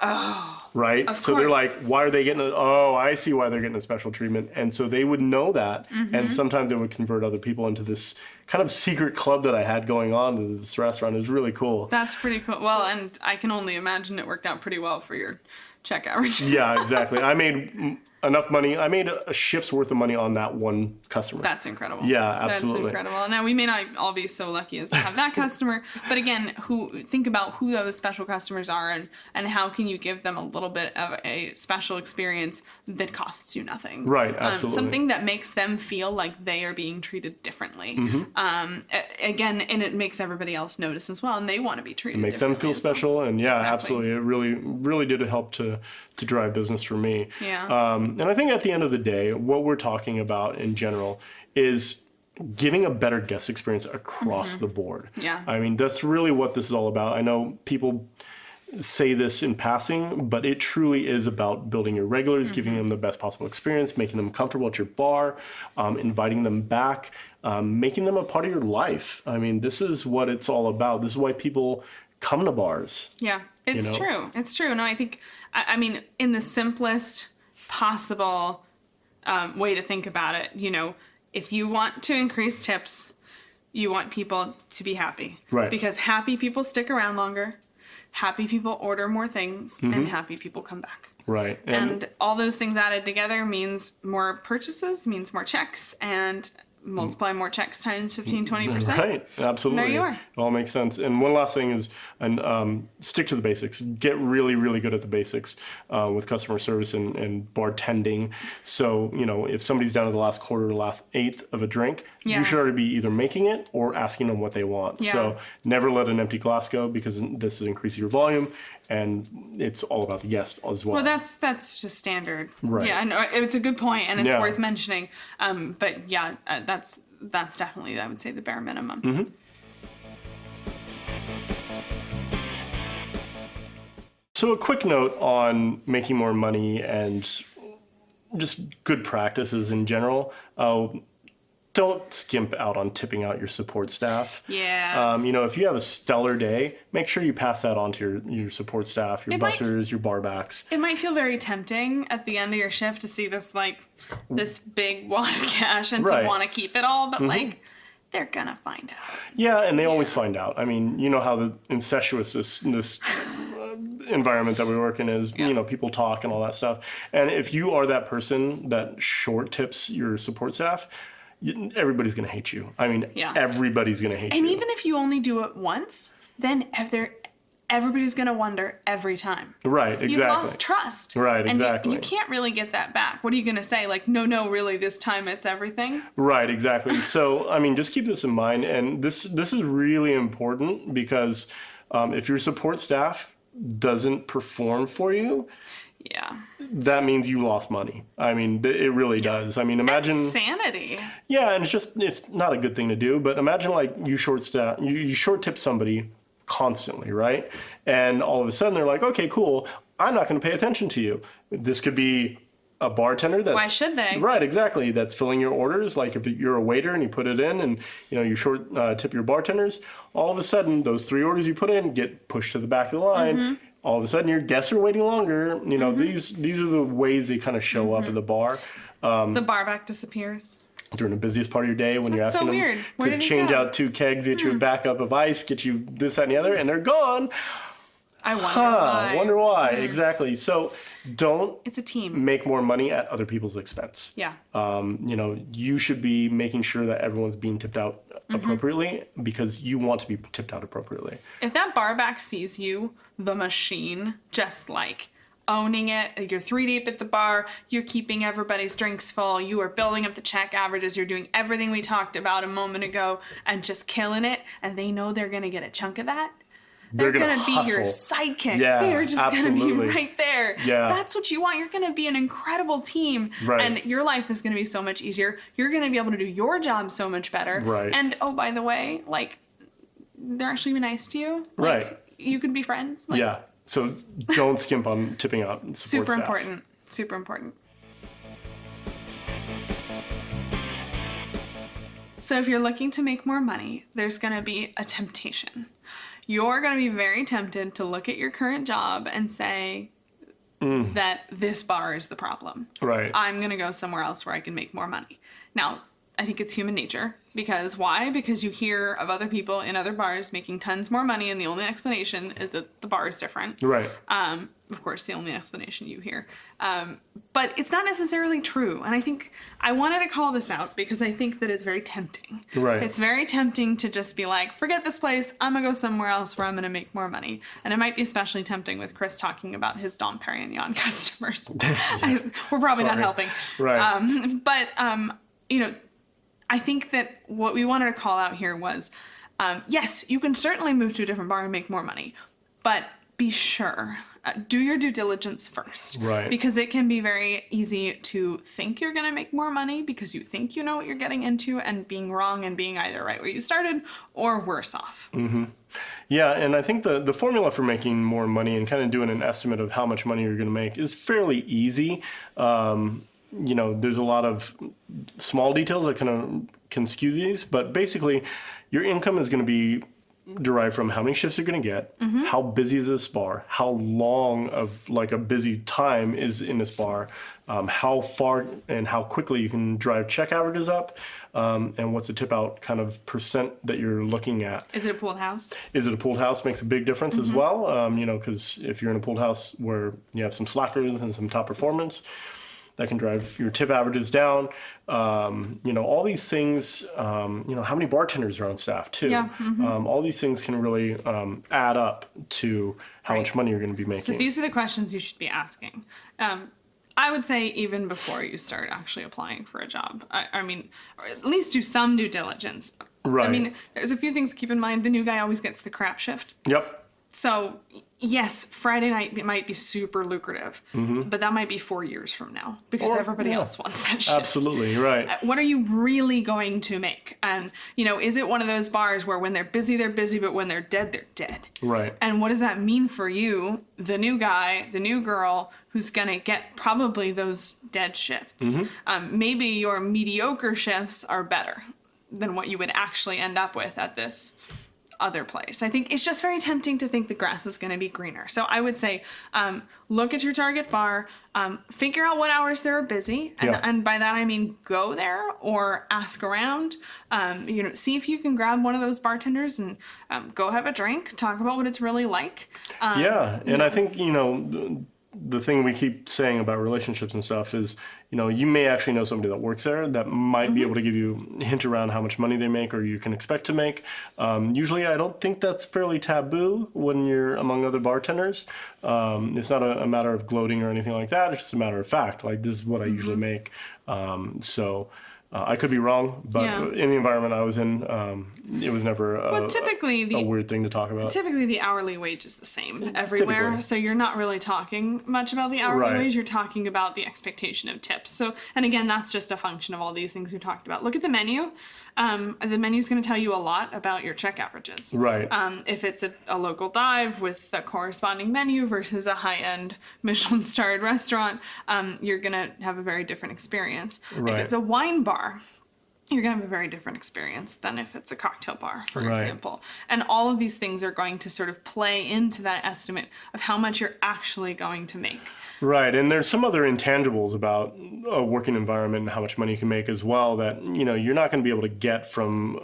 Oh, right? Of so course. They're like, why are they getting I see why they're getting a special treatment. And so they would know that. And sometimes they would convert other people into this kind of secret club that I had going on at this restaurant. It was really cool. That's pretty cool. Well, and I can only imagine it worked out pretty well for your check average. Yeah, exactly. I made enough money. I made a shift's worth of money on that one customer. That's incredible. Yeah, absolutely. That's incredible. Now, we may not all be so lucky as to have that customer, but again, think about who those special customers are and how can you give them a little bit of a special experience that costs you nothing. Right, absolutely. Something that makes them feel like they are being treated differently. Again, and it makes everybody else notice as well, and they want to be treated differently. It makes them feel special, and absolutely. It really did help to drive business for me. Yeah. And I think at the end of the day, what we're talking about in general is giving a better guest experience across the board. Yeah. I mean, that's really what this is all about. I know people say this in passing, but it truly is about building your regulars, giving them the best possible experience, making them comfortable at your bar, inviting them back, making them a part of your life. I mean, this is what it's all about. This is why people come to bars. Yeah, it's true. It's true. No, I think, I mean, in the simplest possible way to think about it, if you want to increase tips, you want people to be happy. Right. Because happy people stick around longer, happy people order more things, and happy people come back. Right. And all those things added together means more purchases, means more checks, and multiply more checks times 15-20%. Right, absolutely. There you are. It all makes sense. And one last thing is, stick to the basics. Get really, really good at the basics with customer service and bartending. So, if somebody's down to the last quarter or last eighth of a drink, you should already be either making it or asking them what they want. Yeah. So never let an empty glass go, because this is increasing your volume, and it's all about the guest as well. Well, that's just standard. Right. Yeah, I know it's a good point, and it's worth mentioning. But that's definitely, I would say, the bare minimum. So a quick note on making more money and just good practices in general. Don't skimp out on tipping out your support staff. Yeah. If you have a stellar day, make sure you pass that on to your support staff, your bussers, your barbacks. It might feel very tempting at the end of your shift to see this big wad of cash and to want to keep it all, but they're gonna find out. Yeah, and they always find out. I mean, you know how the incestuous this environment that we work in is. People talk and all that stuff. And if you are that person that short tips your support staff, everybody's going to hate you. I mean, everybody's going to hate you. And even if you only do it once, then everybody's going to wonder every time. Right, exactly. You've lost trust. Right, exactly. And you can't really get that back. What are you going to say? Like, no, really, this time it's everything? Right, exactly. So, I mean, just keep this in mind. And this is really important, because if your support staff doesn't perform for you, Yeah. that means you lost money. I mean, it really does. I mean, imagine insanity. Yeah, and it's not a good thing to do, but imagine like you short tip somebody constantly, right? And all of a sudden they're like, okay, cool, I'm not going to pay attention to you. This could be a bartender that's... Why should they? Right, exactly. That's filling your orders. Like if you're a waiter and you put it in and, you short tip your bartenders, all of a sudden those 3 orders you put in get pushed to the back of the line. All of a sudden your guests are waiting longer. These are the ways they kind of show up at the bar. The bar back disappears. During the busiest part of your day when you're asking them to change out 2 kegs, get you a backup of ice, get you this, that, and the other, and they're gone. I wonder why. Exactly. So don't It's a team. make more money at other people's expense. Yeah. You should be making sure that everyone's being tipped out appropriately because you want to be tipped out appropriately. If that bar back sees you, the machine, just like owning it, you're 3 deep at the bar, you're keeping everybody's drinks full, you are building up the check averages, you're doing everything we talked about a moment ago and just killing it, and they know they're going to get a chunk of that. They're going to be your sidekick. Yeah, they're just going to be right there. Yeah. That's what you want. You're going to be an incredible team. Right. And your life is going to be so much easier. You're going to be able to do your job so much better. Right. And, oh, by the way, like, they're actually be nice to you. Like, Right. You could be friends. Like, Yeah. So don't skimp on tipping out support super staff. important. Super important. So if you're looking to make more money, there's going to be a temptation. You're going to be very tempted to look at your current job and say that this bar is the problem. Right. I'm going to go somewhere else where I can make more money. Now, I think it's human nature. Because why? Because you hear of other people in other bars making tons more money, and the only explanation is that the bar is different. Right. Of course, the only explanation you hear. But it's not necessarily true. And I think I wanted to call this out because I think that it's very tempting. Right. It's very tempting to just be like, forget this place, I'm going to go somewhere else where I'm going to make more money. And it might be especially tempting with Chris talking about his Dom Perignon customers. We're probably not helping. Right. But I think that what we wanted to call out here was, yes, you can certainly move to a different bar and make more money, but be sure, do your due diligence first. Right. Because it can be very easy to think you're going to make more money because you think you know what you're getting into and being wrong and being either right where you started or worse off. Yeah, and I think the formula for making more money and kind of doing an estimate of how much money you're going to make is fairly easy. There's a lot of small details that kind of can skew these, but basically your income is going to be derived from how many shifts you're going to get, how busy is this bar, how long of like a busy time is in this bar, how far and how quickly you can drive check averages up, and what's the tip out kind of percent that you're looking at. Is it a pooled house? Is it a pooled house makes a big difference as well, because if you're in a pooled house where you have some slackers and some top performance, that can drive your tip averages down. All these things, how many bartenders are on staff too. Yeah. All these things can really add up to how much money you're going to be making. So these are the questions you should be asking. I would say even before you start actually applying for a job. I mean, or at least do some due diligence. Right. I mean, there's a few things to keep in mind. The new guy always gets the crap shift. Yep. So, yes, Friday night might be super lucrative, but that might be 4 years from now because everybody else wants that shift. Absolutely, right. What are you really going to make? And, is it one of those bars where when they're busy, but when they're dead, they're dead? Right. And what does that mean for you, the new guy, the new girl, who's going to get probably those dead shifts? Maybe your mediocre shifts are better than what you would actually end up with at this other place. I think it's just very tempting to think the grass is going to be greener. So I would say, look at your target bar, figure out what hours they're busy. And by that, I mean, go there or ask around, see if you can grab one of those bartenders and go have a drink, talk about what it's really like. And I think, the thing we keep saying about relationships and stuff is, you may actually know somebody that works there that might be able to give you a hint around how much money they make or you can expect to make. Usually I don't think that's fairly taboo when you're among other bartenders. It's not a matter of gloating or anything like that. It's just a matter of fact. Like, this is what I usually make. So I could be wrong, but in the environment I was in, it was never a weird thing to talk about. Typically, the hourly wage is the same everywhere, so you're not really talking much about the hourly wage. You're talking about the expectation of tips. So, and again, that's just a function of all these things we talked about. Look at the menu. The menu's going to tell you a lot about your check averages. Right. If it's a local dive with a corresponding menu versus a high-end Michelin-starred restaurant, you're going to have a very different experience. Right. If it's a wine bar, you're going to have a very different experience than if it's a cocktail bar, for example. And all of these things are going to sort of play into that estimate of how much you're actually going to make. Right, and there's some other intangibles about a working environment and how much money you can make as well that, you're not going to be able to get from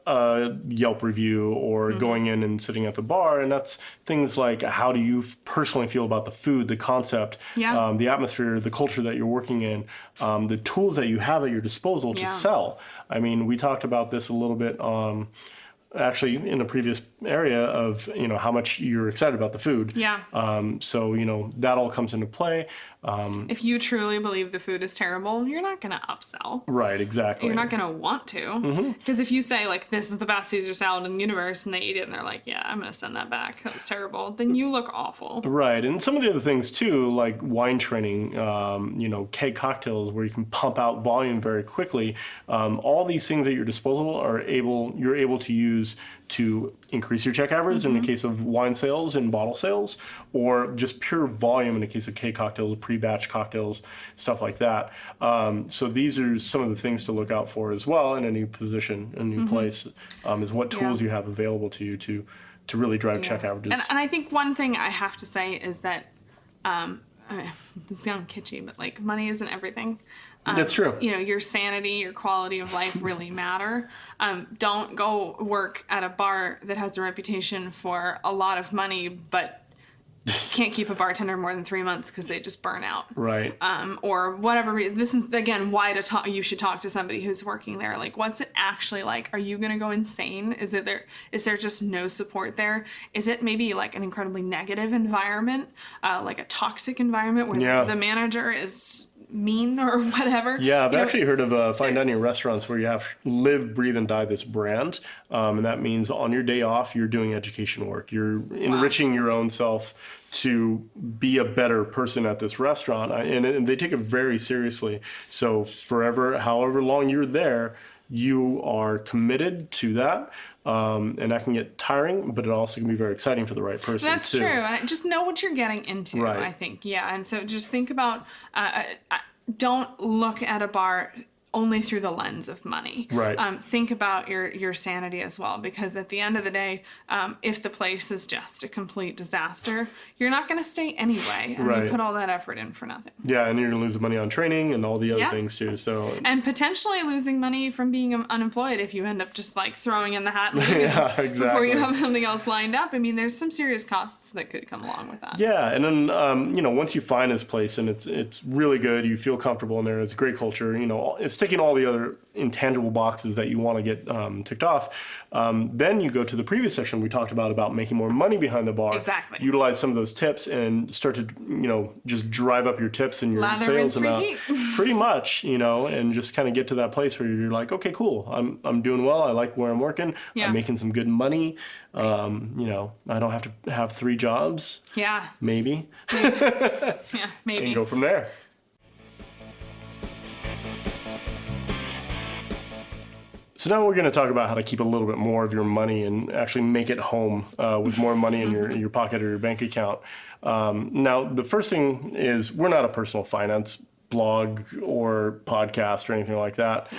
a Yelp review or going in and sitting at the bar. And that's things like, how do you personally feel about the food, the concept, the atmosphere, the culture that you're working in, the tools that you have at your disposal to sell. I mean, we talked about this a little bit actually in a previous area of, how much you're excited about the food. Yeah. So, that all comes into play. If you truly believe the food is terrible, you're not going to upsell. Right, exactly. You're not going to want to. Because if you say, like, this is the best Caesar salad in the universe, and they eat it, and they're like, yeah, I'm going to send that back. That's terrible. Then you look awful. Right. And some of the other things, too, like wine training, keg cocktails where you can pump out volume very quickly. All these things at your disposal you're able to use to increase your check average in the case of wine sales and bottle sales, or just pure volume in the case of K cocktails, pre-batch cocktails, stuff like that. So these are some of the things to look out for as well in a new position, a new place, is what tools you have available to you to really drive check averages. And I think one thing I have to say is that, this sounds kitschy, but like money isn't everything. That's true. Your sanity, your quality of life really matter. Don't go work at a bar that has a reputation for a lot of money, but can't keep a bartender more than 3 months because they just burn out. Right. Or whatever. This is, again, why you should talk to somebody who's working there. Like, what's it actually like? Are you going to go insane? Is there just no support there? Is it maybe like an incredibly negative environment, like a toxic environment where the manager is mean or whatever? Yeah, I've actually heard of fine dining restaurants where you have live, breathe, and die this brand. And that means on your day off, you're doing education work. You're enriching your own self to be a better person at this restaurant. And they take it very seriously. So however long you're there, you are committed to that. And that can get tiring, but it also can be very exciting for the right person. That's true. And just know what you're getting into, I think. Yeah. And so just think about, don't look at a bar only through the lens of money. Right. Think about your sanity as well, because at the end of the day, if the place is just a complete disaster, you're not going to stay anyway. And you put all that effort in for nothing. Yeah, and you're going to lose the money on training and all the other things too. So and potentially losing money from being unemployed if you end up just like throwing in the hat and leaving before you have something else lined up. I mean, there's some serious costs that could come along with that. Yeah, and then once you find this place and it's really good, you feel comfortable in there. It's a great culture. It's ticking all the other intangible boxes that you want to get ticked off. Then you go to the previous section we talked about making more money behind the bar. Exactly. Utilize some of those tips and start to just drive up your tips and your sales amount. Pretty much, and just kind of get to that place where you're like, okay, cool. I'm doing well. I like where I'm working. I'm making some good money. I don't have to have 3 jobs. Yeah. Maybe. Yeah, maybe. And go from there. So now we're going to talk about how to keep a little bit more of your money and actually make it home with more money in your pocket or your bank account. Now, the first thing is we're not a personal finance blog or podcast or anything like that.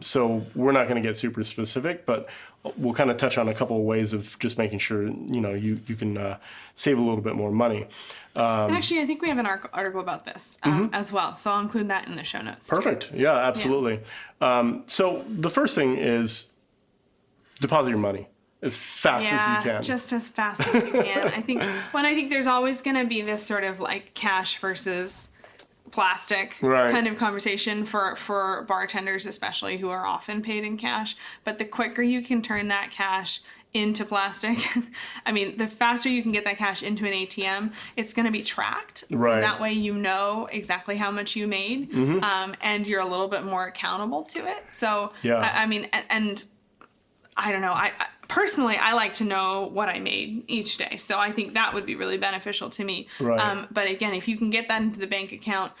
So we're not going to get super specific, but we'll kind of touch on a couple of ways of just making sure, you can save a little bit more money. And actually, I think we have an article about this as well, so I'll include that in the show notes. Perfect. Too. Yeah, absolutely. So the first thing is deposit your money as fast as you can. Just as fast as you can. I think there's always going to be this sort of like cash versus plastic kind of conversation for bartenders, especially who are often paid in cash. But the quicker you can turn that cash into plastic. I mean, the faster you can get that cash into an ATM, it's going to be tracked. Right. So that way you know exactly how much you made, and you're a little bit more accountable to it. So, Yeah. I mean, and I don't know. I personally, I like to know what I made each day. So I think that would be really beneficial to me. Right. But again, if you can get that into the bank account,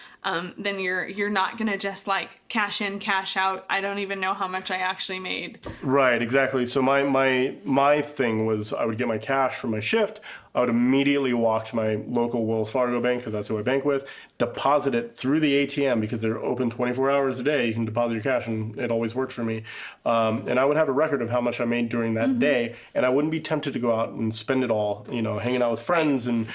then you're not going to just like cash in, cash out. I don't even know how much I actually made. Right, exactly. So my thing was I would get my cash from my shift. I would immediately walk to my local Wells Fargo bank, because that's who I bank with, deposit it through the ATM, because they're open 24 hours a day. You can deposit your cash, and it always worked for me. And I would have a record of how much I made during that day, and I wouldn't be tempted to go out and spend it all, hanging out with friends and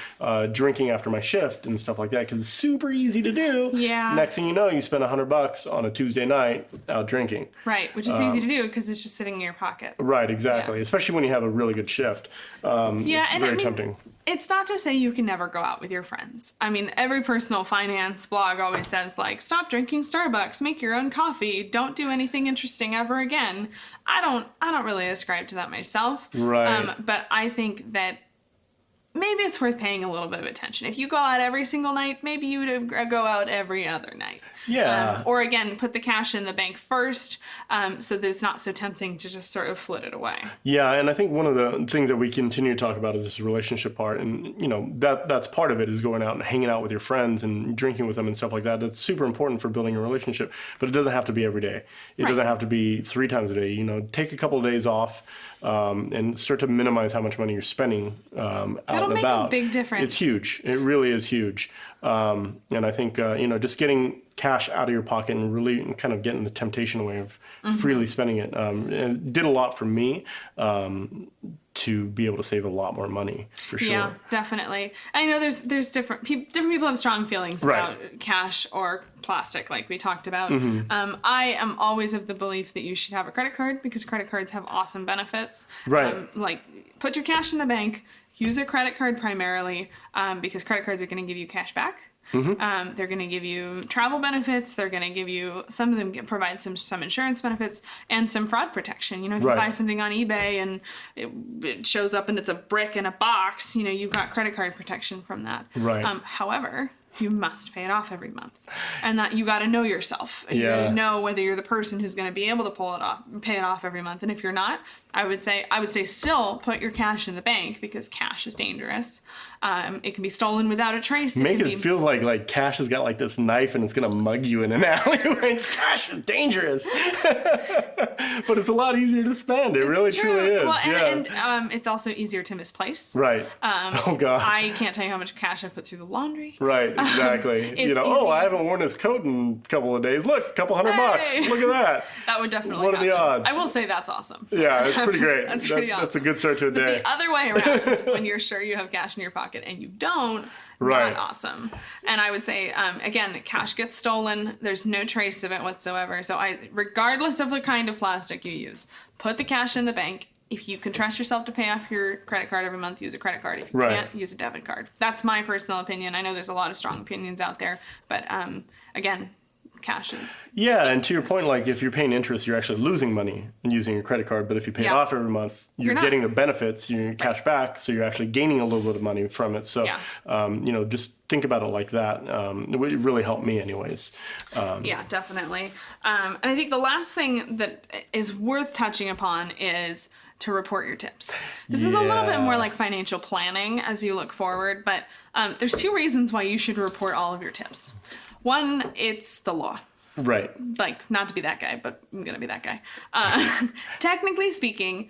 drinking after my shift and stuff like that, because it's super easy to do. Yeah. Next thing you know, you spend $100 on a Tuesday night out drinking. Right, which is easy to do because it's just sitting in your pocket. Right, exactly. Yeah. Especially when you have a really good shift. Yeah, it's and very I mean, tempting. It's not to say you can never go out with your friends. I mean, every personal finance blog always says, like, stop drinking Starbucks, make your own coffee, don't do anything interesting ever again. I don't really ascribe to that myself. Right. But I think that maybe it's worth paying a little bit of attention. If you go out every single night, maybe you would go out every other night. Yeah. Or again, put the cash in the bank first, so that it's not so tempting to just sort of flit it away. Yeah, and I think one of the things that we continue to talk about is this relationship part, and that's part of it, is going out and hanging out with your friends and drinking with them and stuff like that. That's super important for building a relationship, but it doesn't have to be every day. It Right. doesn't have to be 3 times a day. Take a couple of days off, and start to minimize how much money you're spending out That'll and make about. a big difference. It's huge. It really is huge. And I think just getting cash out of your pocket and really kind of getting the temptation away of freely spending it, it did a lot for me to be able to save a lot more money, for sure. Yeah, definitely. I know there's different people have strong feelings Right. about cash or plastic, like we talked about. I am always of the belief that you should have a credit card, because credit cards have awesome benefits. Right. Like, put your cash in the bank, use a credit card primarily, because credit cards are going to give you cash back. They're going to give you travel benefits. They're going to give you, some of them provide some insurance benefits and some fraud protection. If you Right. buy something on eBay and it shows up and it's a brick in a box, you've got credit card protection from that. Right. However, you must pay it off every month, and that you got to know yourself. And you got to know whether you're the person who's going to be able to pay it off every month. And if you're not, I would say still put your cash in the bank, because cash is dangerous. It can be stolen without a trace. It feels like cash has got like this knife and it's gonna mug you in an alleyway. Cash is dangerous, but it's a lot easier to spend. It really truly is. Well, yeah. and it's also easier to misplace. Right. Oh God. I can't tell you how much cash I put through the laundry. Right. Exactly. It's I easy. haven't worn this coat in a couple of days. Look, $200. Look at that. That would definitely What are the happen. odds? I will say that's awesome. Yeah, it's pretty great. That's pretty awesome. That's a good start to a day. The other way around, when you're sure you have cash in your pocket and you don't, Right. not awesome. And I would say, again, cash gets stolen. There's no trace of it whatsoever. So regardless of the kind of plastic you use, put the cash in the bank. If you can trust yourself to pay off your credit card every month, use a credit card. If you Right. can't, use a debit card. That's my personal opinion. I know there's a lot of strong opinions out there, but again, cash is. Yeah, and to your point, like if you're paying interest, you're actually losing money in using your credit card. But if you pay it off every month, you're not. getting the benefits, your cash back, so you're actually gaining a little bit of money from it. So, just think about it like that. It would really help me, anyways. Yeah, definitely. And I think the last thing that is worth touching upon is to report your tips. This is a little bit more like financial planning as you look forward, but there's 2 reasons why you should report all of your tips. One, it's the law. Right. Like, not to be that guy, but I'm gonna be that guy. Technically speaking,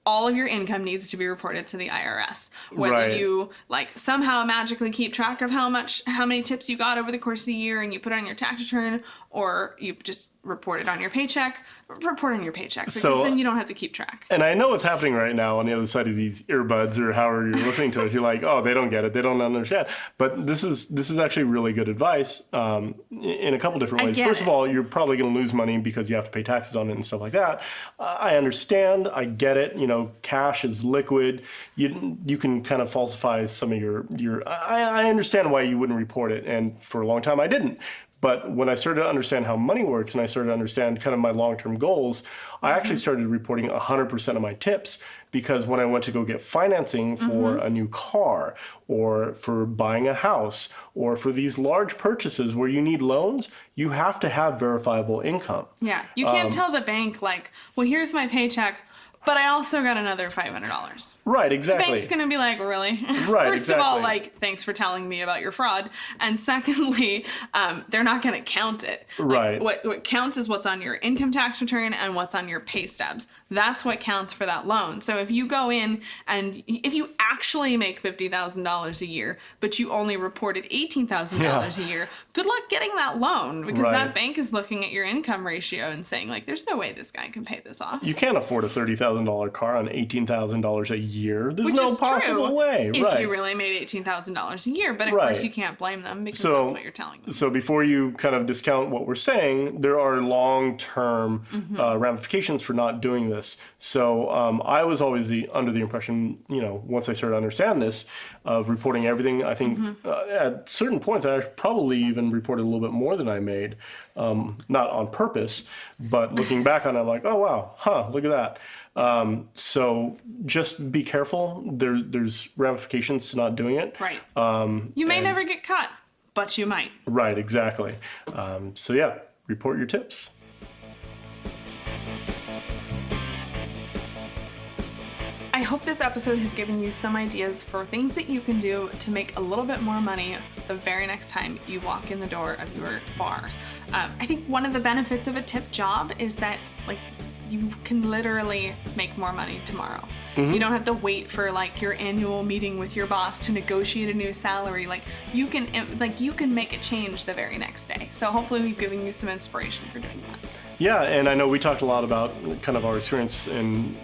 all of your income needs to be reported to the IRS. Whether Right. you somehow magically keep track of how many tips you got over the course of the year and you put it on your tax return, or you just report it on your paycheck, report on your paycheck, because then you don't have to keep track. And I know what's happening right now on the other side of these earbuds or however you're listening to it. You're like, oh, they don't get it. They don't understand. But this is actually really good advice in a couple different ways. First of all, you're probably going to lose money because you have to pay taxes on it and stuff like that. I understand. I get it. Cash is liquid. You can kind of falsify some of your I understand why you wouldn't report it. And for a long time, I didn't. But when I started to understand how money works and I started to understand kind of my long-term goals, I actually started reporting 100% of my tips, because when I went to go get financing for a new car or for buying a house or for these large purchases where you need loans, you have to have verifiable income. Yeah. You can't tell the bank, like, well, here's my paycheck, but I also got another $500. Right, exactly. The bank's going to be like, really? Right, First of all, exactly. like, thanks for telling me about your fraud. And secondly, they're not going to count it. Right. Like, what counts is what's on your income tax return and what's on your pay stubs. That's what counts for that loan. So if you go in and if you actually make $50,000 a year, but you only reported $18,000 a year, good luck getting that loan, because that bank is looking at your income ratio and saying, like, there's no way this guy can pay this off. You can't afford a $30,000 car on $18,000 a year. There's Which no is possible true way. if you really made $18,000 a year, but of course you can't blame them, because that's what you're telling them. So before you kind of discount what we're saying, there are long-term ramifications for not doing this. So I was always under the impression, once I started to understand this, of reporting everything. I think at certain points I probably even reported a little bit more than I made, not on purpose, but looking back on it, I'm like, oh wow, look at that. So just be careful. There's ramifications to not doing it. Right. You may never get caught, but you might. Right, exactly. So yeah, report your tips. I hope this episode has given you some ideas for things that you can do to make a little bit more money the very next time you walk in the door of your bar. I think one of the benefits of a tip job is that, like, you can literally make more money tomorrow. You don't have to wait for, like, your annual meeting with your boss to negotiate a new salary. Like, you can make a change the very next day. So hopefully we've given you some inspiration for doing that. Yeah, and I know we talked a lot about kind of our experience in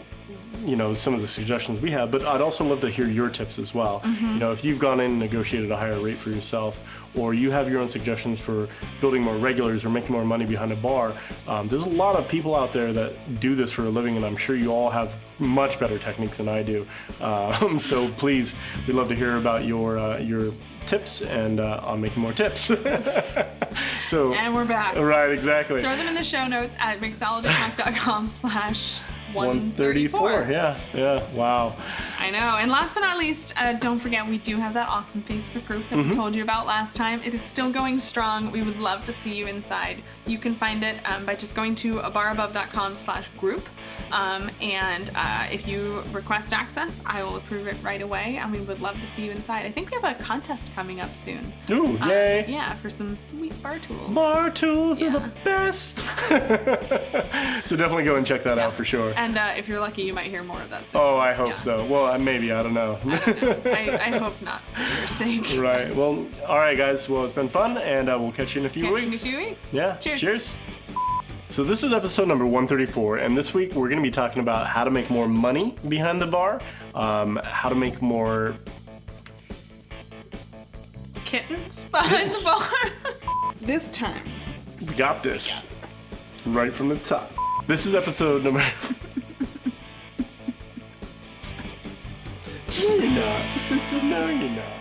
some of the suggestions we have, but I'd also love to hear your tips as well. If you've gone in and negotiated a higher rate for yourself, or you have your own suggestions for building more regulars or making more money behind a bar, there's a lot of people out there that do this for a living, and I'm sure you all have much better techniques than I do. So please, we'd love to hear about your tips and on making more tips. So, and we're back. Right, exactly. Throw them in the show notes at mixologytalk.com/134. 134, yeah, wow. I know. And last but not least, don't forget, we do have that awesome Facebook group that we told you about last time. It is still going strong. We would love to see you inside. You can find it by just going to abarabove.com/group. And if you request access, I will approve it right away, and we would love to see you inside. I think we have a contest coming up soon. Ooh, yay. Yeah, for some sweet bar tools. Bar tools are the best. So definitely go and check that out for sure. And if you're lucky, you might hear more of that soon. Oh, I hope so. Well, maybe. I don't know. I hope not, for your sake. Right. Well, all right, guys. Well, it's been fun, and we'll catch you in a few weeks. Catch you in a few weeks. Yeah. Cheers. So this is episode number 134, and this week we're going to be talking about how to make more money behind the bar, how to make more kittens behind the bar. This time. We got this. Right from the top. This is episode number... No, you're not. No, you're not.